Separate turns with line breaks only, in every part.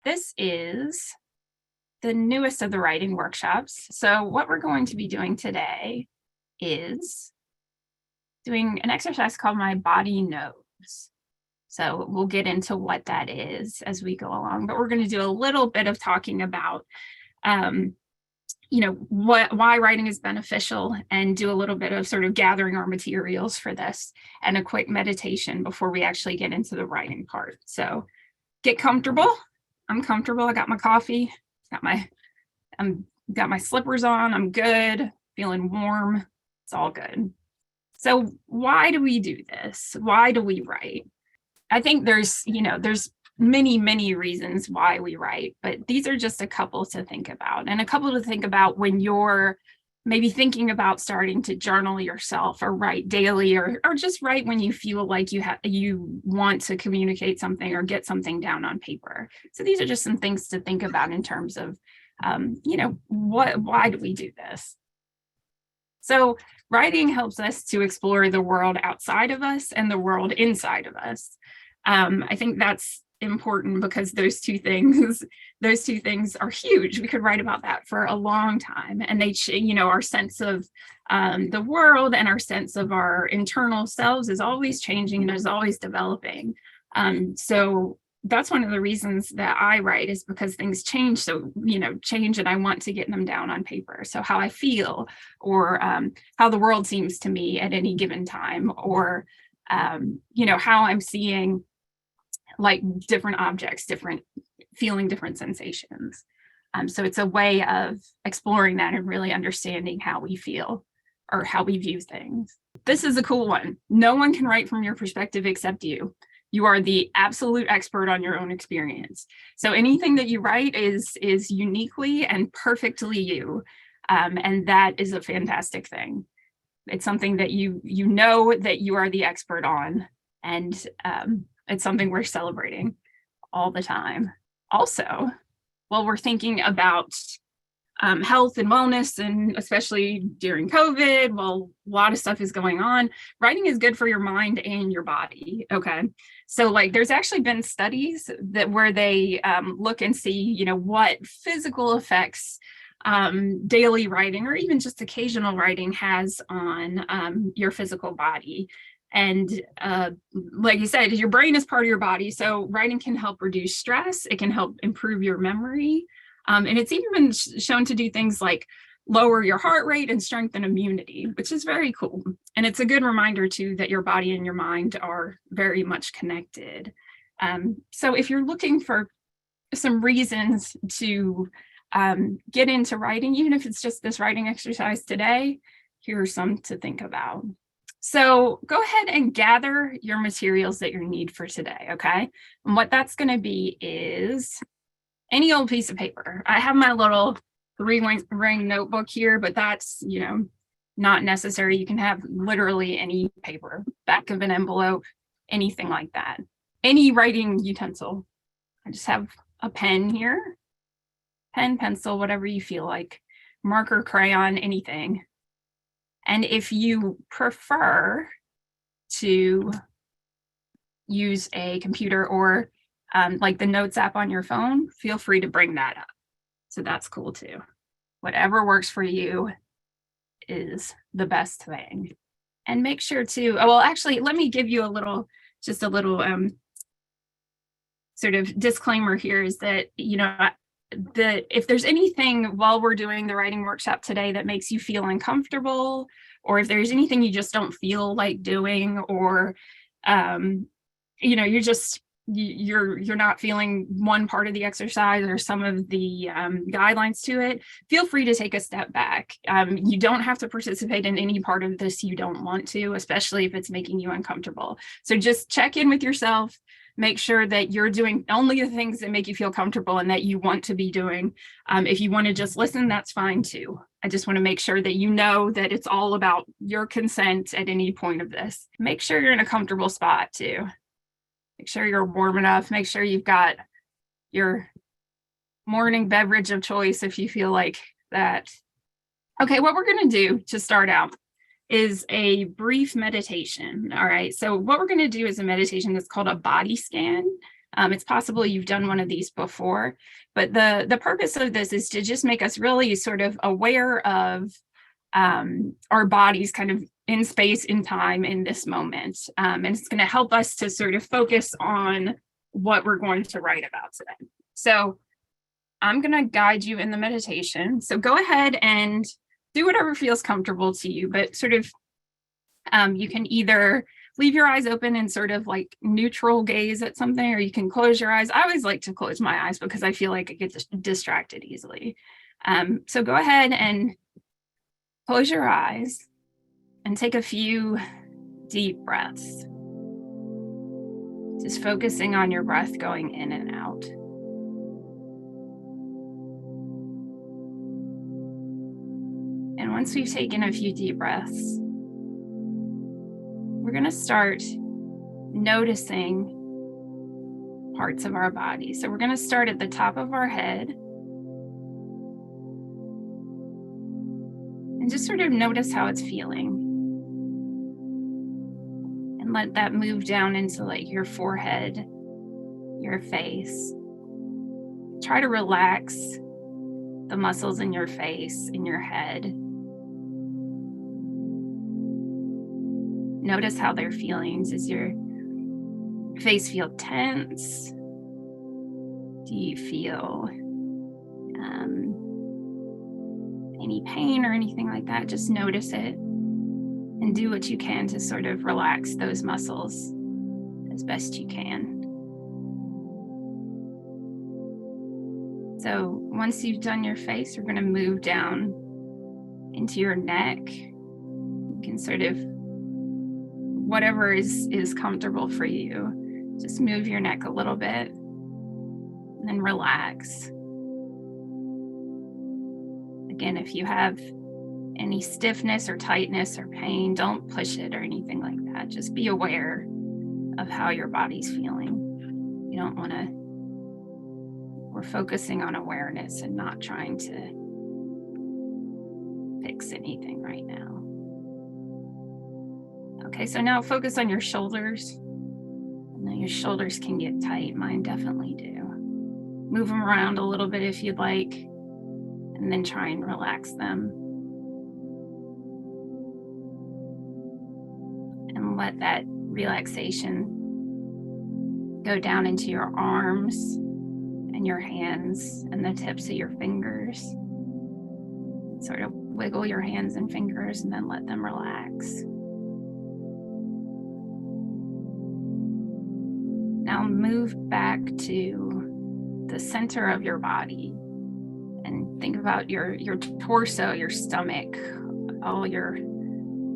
This is the newest of the writing workshops. So what we're going to be doing today is doing an exercise called My Body Knows. So we'll get into what that is as we go along, but we're going to do a little bit of talking about, why writing is beneficial, and do a little bit of sort of gathering our materials for this and a quick meditation before we actually get into the writing part. So get comfortable. I'm comfortable. I got my coffee, got my slippers on. I'm good, feeling warm. It's all good. So why do we do this? Why do we write? I think there's many reasons why we write, but these are just a couple to think about, and a couple to think about when you're maybe thinking about starting to journal yourself or write daily, or just write when you feel like you want to communicate something or get something down on paper. So these are just some things to think about in terms of, why do we do this? So writing helps us to explore the world outside of us and the world inside of us. I think that's important because those two things are huge. We could write about that for a long time, and they, our sense of the world and our sense of our internal selves is always changing and is always developing. So that's one of the reasons that I write, is because things change. So, change, and I want to get them down on paper. So how I feel, or how the world seems to me at any given time, or, how I'm seeing like different objects, feeling different sensations. So it's a way of exploring that and really understanding how we feel or how we view things. This is a cool one. No one can write from your perspective except you. You are the absolute expert on your own experience. So anything that you write is uniquely and perfectly you. And that is a fantastic thing. It's something that you know that you are the expert on. And it's something we're celebrating all the time. Also, while we're thinking about health and wellness, and especially during COVID, while a lot of stuff is going on, writing is good for your mind and your body. Okay. So there's actually been studies where they look and see, what physical effects daily writing, or even just occasional writing, has on your physical body. And like you said, your brain is part of your body. So writing can help reduce stress. It can help improve your memory. And it's even been shown to do things like lower your heart rate and strengthen immunity, which is very cool. And it's a good reminder too that your body and your mind are very much connected. So if you're looking for some reasons to get into writing, even if it's just this writing exercise today, here are some to think about. So go ahead and gather your materials that you need for today, okay? And what that's going to be is any old piece of paper. I have my little 3-ring notebook here, but that's, not necessary. You can have literally any paper, back of an envelope, anything like that. Any writing utensil. I just have a pen here, pen, pencil, whatever you feel like, marker, crayon, anything. And if you prefer to use a computer or like the Notes app on your phone, feel free to bring that up. So that's cool too. Whatever works for you is the best thing. And make sure to, actually, let me give you a little sort of disclaimer here, is that, if there's anything while we're doing the writing workshop today that makes you feel uncomfortable, or if there's anything you just don't feel like doing, or you're not feeling one part of the exercise or some of the guidelines to it, feel free to take a step back. You don't have to participate in any part of this you don't want to, especially if it's making you uncomfortable. So just check in with yourself. Make sure that you're doing only the things that make you feel comfortable and that you want to be doing. If you want to just listen, that's fine too. I just want to make sure that you know that it's all about your consent at any point of this. Make sure you're in a comfortable spot too. Make sure you're warm enough. Make sure you've got your morning beverage of choice if you feel like that. Okay, what we're going to do to start out is a brief meditation. All right. So what we're going to do is a meditation that's called a body scan. It's possible you've done one of these before, but the purpose of this is to just make us really sort of aware of our bodies kind of in space, in time, in this moment. And it's going to help us to sort of focus on what we're going to write about today. So I'm going to guide you in the meditation. So go ahead and do whatever feels comfortable to you, but sort of you can either leave your eyes open and sort of like neutral gaze at something, or you can close your eyes. I always like to close my eyes because I feel like I get distracted easily. So go ahead and close your eyes and take a few deep breaths. Just focusing on your breath going in and out. And once we've taken a few deep breaths, we're going to start noticing parts of our body. So we're going to start at the top of our head and just sort of notice how it's feeling. And let that move down into like your forehead, your face. Try to relax the muscles in your face, in your head. Notice how they're feeling. Does your face feel tense? Do you feel any pain or anything like that? Just notice it and do what you can to sort of relax those muscles as best you can. So once you've done your face, we're going to move down into your neck. You can sort of, whatever is comfortable for you, just move your neck a little bit and then relax. Again, if you have any stiffness or tightness or pain, don't push it or anything like that. Just be aware of how your body's feeling. You don't want to, we're focusing on awareness and not trying to fix anything right now. Okay, so now focus on your shoulders. I know your shoulders can get tight. Mine definitely do. Move them around a little bit if you'd like, and then try and relax them. And let that relaxation go down into your arms and your hands and the tips of your fingers. Sort of wiggle your hands and fingers and then let them relax. Now move back to the center of your body and think about your torso, your stomach, all your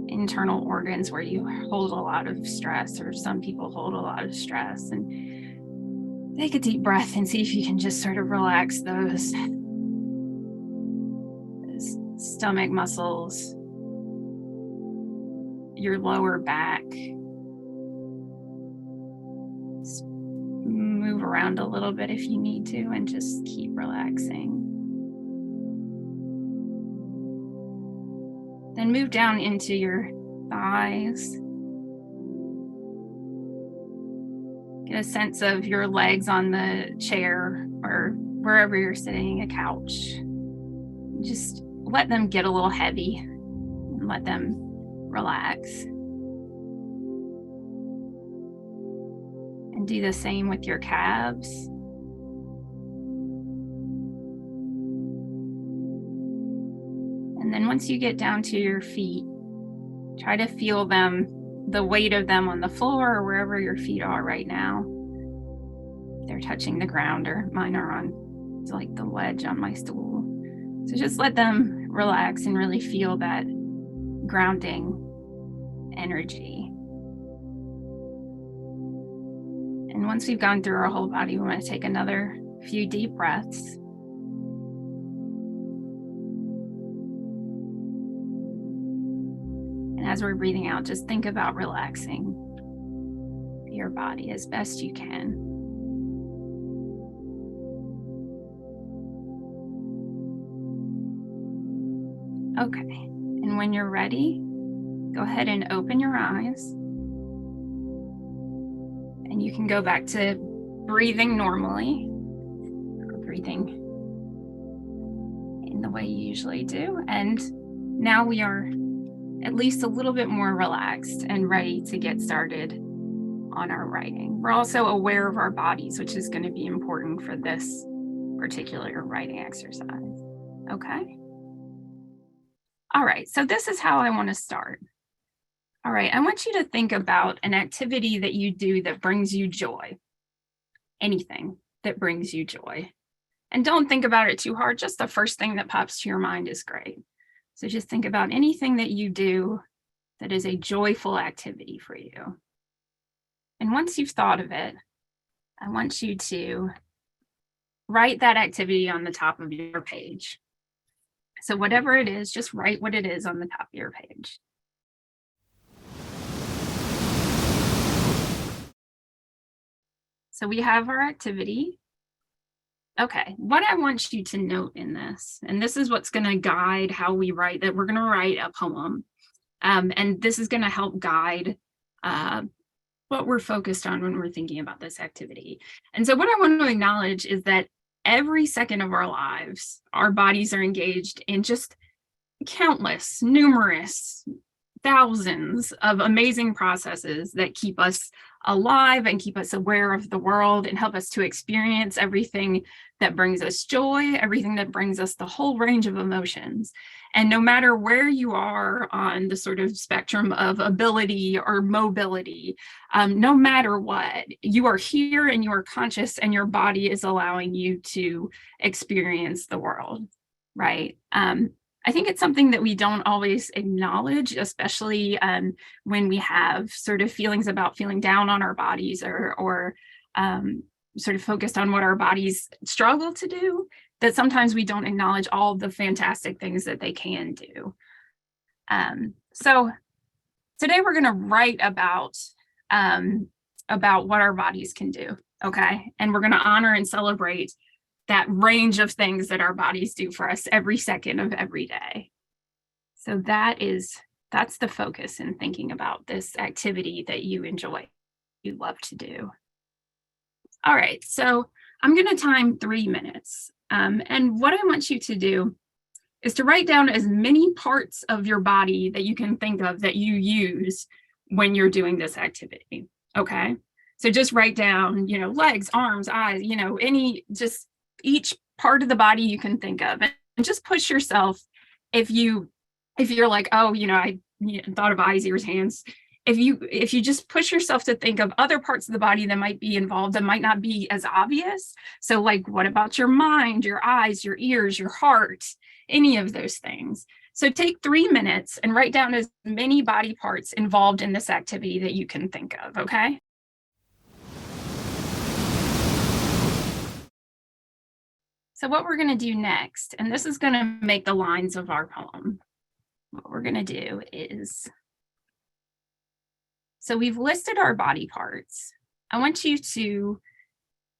internal organs where you hold a lot of stress, or some people hold a lot of stress. And take a deep breath and see if you can just sort of relax those stomach muscles, your lower back. Just move around a little bit if you need to and just keep relaxing. Then move down into your thighs. Get a sense of your legs on the chair or wherever you're sitting, a couch. Just let them get a little heavy and let them relax. And do the same with your calves. And then once you get down to your feet, try to feel them, the weight of them on the floor or wherever your feet are right now. They're touching the ground, or mine are on like the ledge on my stool. So just let them relax and really feel that grounding energy. And once we've gone through our whole body, we want to take another few deep breaths. And as we're breathing out, just think about relaxing your body as best you can. Okay, and when you're ready, go ahead and open your eyes. And you can go back to breathing normally, breathing in the way you usually do. And now we are at least a little bit more relaxed and ready to get started on our writing. We're also aware of our bodies, which is going to be important for this particular writing exercise. Okay. All right, so this is how I want to start. All right, I want you to think about an activity that you do that brings you joy. Anything that brings you joy. And don't think about it too hard. Just the first thing that pops to your mind is great. So just think about anything that you do that is a joyful activity for you. And once you've thought of it, I want you to write that activity on the top of your page. So whatever it is, just write what it is on the top of your page. So we have our activity. Okay, what I want you to note in this, and this is what's going to guide how we write, that we're going to write a poem. And this is going to help guide what we're focused on when we're thinking about this activity. And so what I want to acknowledge is that every second of our lives, our bodies are engaged in just countless, numerous, thousands of amazing processes that keep us alive and keep us aware of the world and help us to experience everything that brings us joy, everything that brings us the whole range of emotions. And no matter where you are on the sort of spectrum of ability or mobility, no matter what, you are here and you are conscious and your body is allowing you to experience the world, right? I think it's something that we don't always acknowledge, especially when we have sort of feelings about feeling down on our bodies or sort of focused on what our bodies struggle to do, that sometimes we don't acknowledge all the fantastic things that they can do. So today we're going to write about what our bodies can do, okay? And we're going to honor and celebrate that range of things that our bodies do for us every second of every day. So that's the focus in thinking about this activity that you enjoy, you love to do. All right, so I'm going to time 3 minutes. And what I want you to do is to write down as many parts of your body that you can think of that you use when you're doing this activity, okay? So just write down, legs, arms, eyes, just each part of the body you can think of, and just push yourself. If you're like, oh, I thought of eyes, ears, hands. If you just push yourself to think of other parts of the body that might be involved that might not be as obvious. So like, what about your mind, your eyes, your ears, your heart, any of those things? So take 3 minutes and write down as many body parts involved in this activity that you can think of, okay? So what we're going to do next, and this is going to make the lines of our poem. What we're going to do is, so we've listed our body parts. I want you to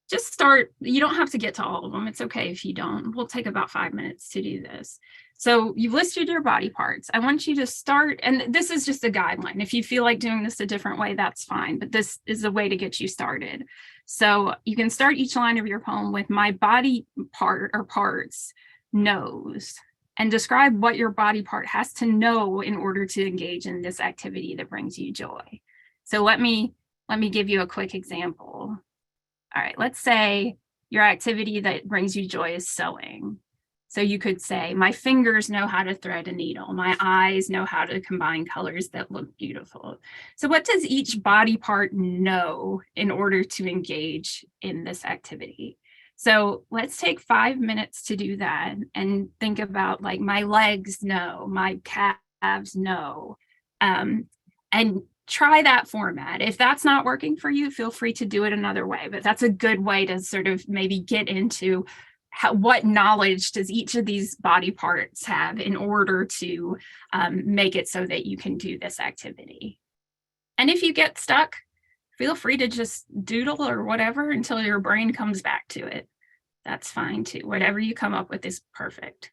just start. You don't have to get to all of them. It's okay if you don't. We'll take about 5 minutes to do this. So you've listed your body parts. I want you to start, and this is just a guideline. If you feel like doing this a different way, that's fine, but this is a way to get you started. So you can start each line of your poem with my body part or parts knows, and describe what your body part has to know in order to engage in this activity that brings you joy. So let me give you a quick example. All right, let's say your activity that brings you joy is sewing. So you could say, my fingers know how to thread a needle. My eyes know how to combine colors that look beautiful. So what does each body part know in order to engage in this activity? So let's take 5 minutes to do that and think about, like, my legs know, my calves know, and try that format. If that's not working for you, feel free to do it another way, but that's a good way to sort of maybe get into what knowledge does each of these body parts have in order to make it so that you can do this activity. And if you get stuck, feel free to just doodle or whatever until your brain comes back to it. That's fine too. Whatever you come up with is perfect.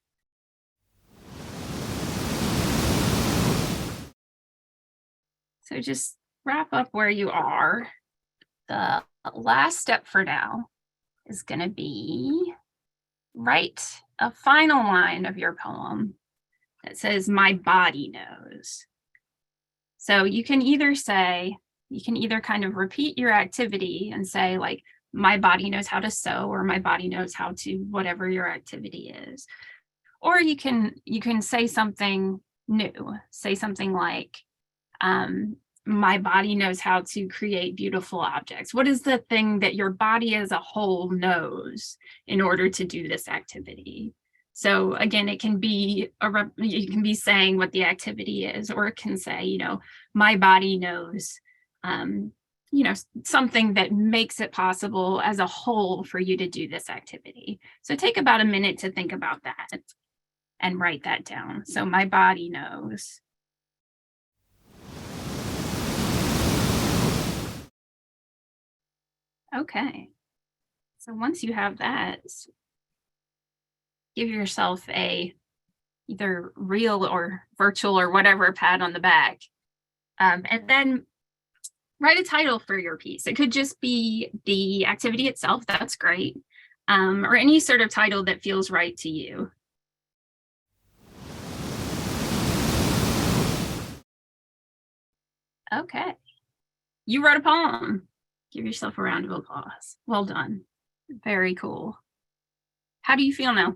So just wrap up where you are. The Last step for now is going to be write a final line of your poem that says, "My body knows." So you can either kind of repeat your activity and say, like, my body knows how to sew, or my body knows how to whatever your activity is. Or you can say something new. Say something like, my body knows how to create beautiful objects. What is the thing that your body as a whole knows in order to do this activity? So again, it can be you can be saying what the activity is, or it can say, my body knows, something that makes it possible as a whole for you to do this activity. So take about a minute to think about that and write that down. So my body knows. Okay. So once you have that, give yourself a either real or virtual or whatever pat on the back. And then write a title for your piece. It could just be the activity itself. That's great. Or any sort of title that feels right to you. Okay. You wrote a poem. Give yourself a round of applause. Well done. Very cool. How do you feel now?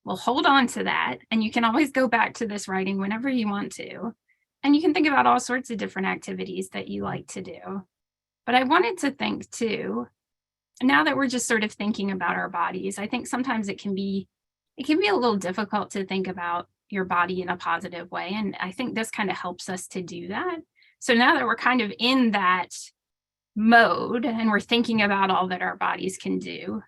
Well, hold on to that. And you can always go back to this writing whenever you want to. And you can think about all sorts of different activities that you like to do. But I wanted to think too, now that we're just sort of thinking about our bodies, I think sometimes it can be a little difficult to think about your body in a positive way. And I think this kind of helps us to do that. So now that we're kind of in that mode and we're thinking about all that our bodies can do,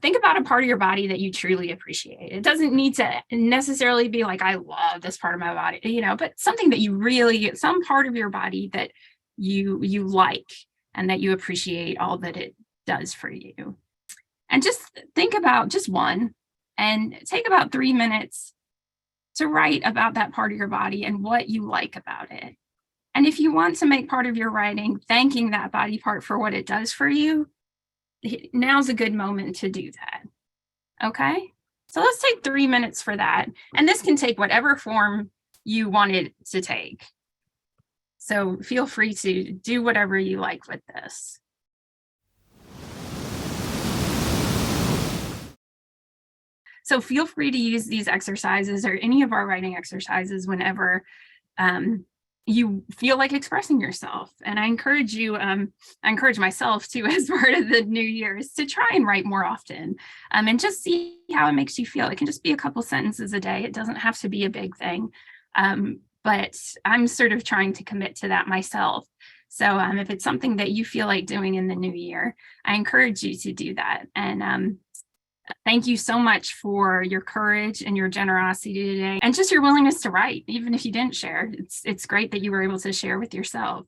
think about a part of your body that you truly appreciate. It doesn't need to necessarily be like, I love this part of my body, but something that some part of your body that you like and that you appreciate all that it does for you. And just think about just one and take about 3 minutes to write about that part of your body and what you like about it. And if you want to make part of your writing thanking that body part for what it does for you, now's a good moment to do that. Okay? So let's take 3 minutes for that. And this can take whatever form you want it to take. So feel free to do whatever you like with this. So feel free to use these exercises or any of our writing exercises whenever you feel like expressing yourself. And I encourage myself to, as part of the New Year's, to try and write more often and just see how it makes you feel. It can just be a couple sentences a day. It doesn't have to be a big thing. But I'm sort of trying to commit to that myself. So if it's something that you feel like doing in the new year, I encourage you to do that. And thank you so much for your courage and your generosity today and just your willingness to write, even if you didn't share. It's great that you were able to share with yourself.